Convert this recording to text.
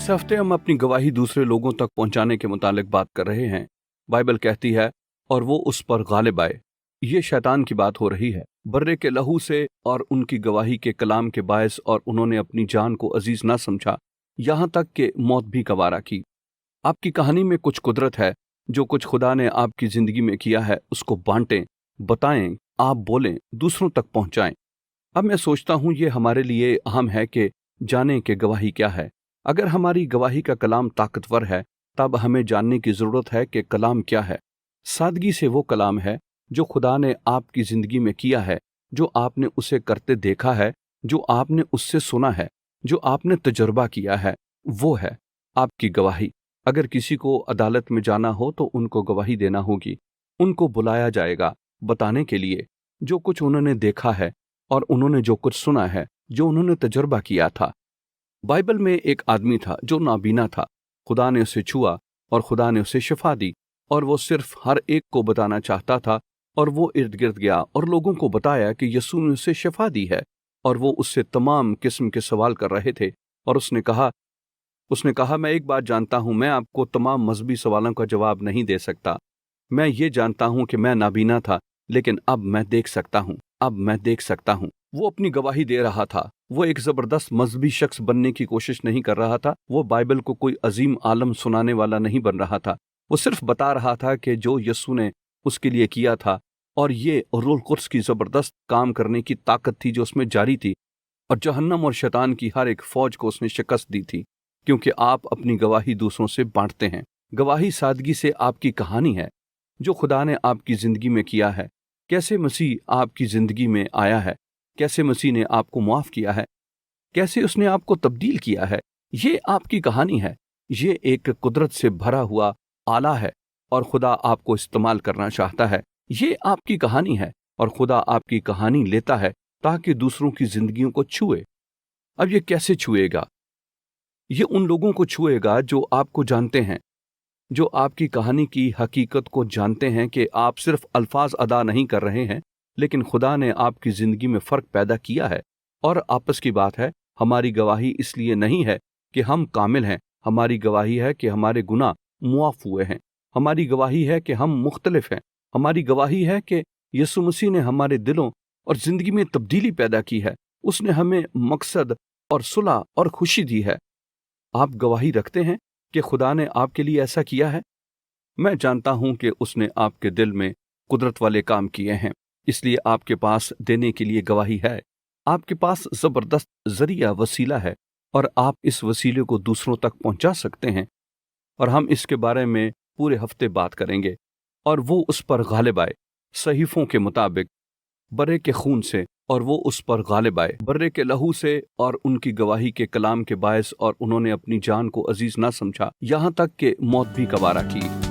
इस हफ्ते हम अपनी गवाही दूसरे लोगों तक पहुंचाने के मुतालिक बात कर रहे हैं। बाइबल कहती है और वो उस पर गालिब आए। ये शैतान की बात हो रही है। बर्रे के लहू से और उनकी गवाही के कलाम के बायस और उन्होंने अपनी जान को अजीज ना समझा, यहाँ तक कि मौत भी गवारा की। आपकी कहानी में कुछ कुदरत है। जो कुछ खुदा ने आपकी जिंदगी में किया है उसको बांटें, बताएं, आप बोलें, दूसरों तक पहुंचाएं। अब मैं सोचता हूं ये हमारे लिए अहम है कि जानें कि गवाही क्या है। अगर हमारी गवाही का कलाम ताकतवर है तब हमें जानने की जरूरत है कि कलाम क्या है। सादगी से वो कलाम है जो खुदा ने आपकी जिंदगी में किया है, जो आपने उसे करते देखा है, जो आपने उससे सुना है, जो आपने तजुर्बा किया है, वो है आपकी गवाही। अगर किसी को अदालत में जाना हो तो उनको गवाही देना होगी। उनको बुलाया जाएगा बताने के लिए जो कुछ उन्होंने देखा है और उन्होंने जो कुछ सुना है, जो उन्होंने तजुर्बा किया था। बाइबल में एक आदमी था जो नाबीना था। खुदा ने उसे छुआ और खुदा ने उसे शिफा दी और वो सिर्फ हर एक को बताना चाहता था और वो इर्द गिर्द गया और लोगों को बताया कि यीशु ने उसे शिफा दी है। और वो उससे तमाम किस्म के सवाल कर रहे थे और उसने कहा मैं एक बात जानता हूं, मैं आपको तमाम मजहबी सवालों का जवाब नहीं दे सकता। मैं ये जानता हूं कि मैं नाबीना था लेकिन अब मैं देख सकता हूं। वो अपनी गवाही दे रहा था। वो एक जबरदस्त मजहबी शख्स बनने की कोशिश नहीं कर रहा था। वो बाइबल को कोई अजीम आलम सुनाने वाला नहीं बन रहा था। वो सिर्फ बता रहा था कि जो यीशु ने उसके लिए किया था और ये रूह कुद्स की जबरदस्त काम करने की ताकत थी जो उसमें जारी थी और जहन्नम और शैतान की हर एक फौज को उसने शिकस्त दी थी। क्योंकि आप अपनी गवाही दूसरों से बांटते हैं। गवाही सादगी से आपकी कहानी है जो खुदा ने आपकी जिंदगी में किया है। कैसे मसीह आपकी जिंदगी में आया है, कैसे मसीह ने आपको माफ किया है, कैसे उसने आपको तब्दील किया है। ये आपकी कहानी है। ये एक कुदरत से भरा हुआ आला है और खुदा आपको इस्तेमाल करना चाहता है। ये आपकी कहानी है और खुदा आपकी कहानी लेता है ताकि दूसरों की जिंदगियों को छुए। अब ये कैसे छुएगा? ये उन लोगों को छुएगा जो आपको जानते हैं, जो आपकी कहानी की हकीकत को जानते हैं कि आप सिर्फ अल्फाज अदा नहीं कर रहे हैं लेकिन खुदा ने आपकी जिंदगी में फर्क पैदा किया है। और आपस की बात है, हमारी गवाही इसलिए नहीं है कि हम कामिल हैं। हमारी गवाही है कि हमारे गुनाह मुआफ हुए हैं। हमारी गवाही है कि हम मुख्तलिफ हैं। हमारी गवाही है कि यीशु मसीह ने हमारे दिलों और जिंदगी में तब्दीली पैदा की है। उसने हमें मकसद और सुलह और खुशी दी है। आप गवाही रखते हैं कि खुदा ने आपके लिए ऐसा किया है। मैं जानता हूं कि उसने आपके दिल में कुदरत वाले काम किए हैं, इसलिए आपके पास देने के लिए गवाही है। आपके पास जबरदस्त जरिया वसीला है और आप इस वसीले को दूसरों तक पहुंचा सकते हैं। और हम इसके बारे में पूरे हफ्ते बात करेंगे। और वो उस पर गालिब आए सहीफों के मुताबिक बर्रे के खून से, और वो उस पर गालिब आए बर्रे के लहू से और उनकी गवाही के कलाम के बायस और उन्होंने अपनी जान को अजीज ना समझा, यहाँ तक कि मौत भी गवारा की।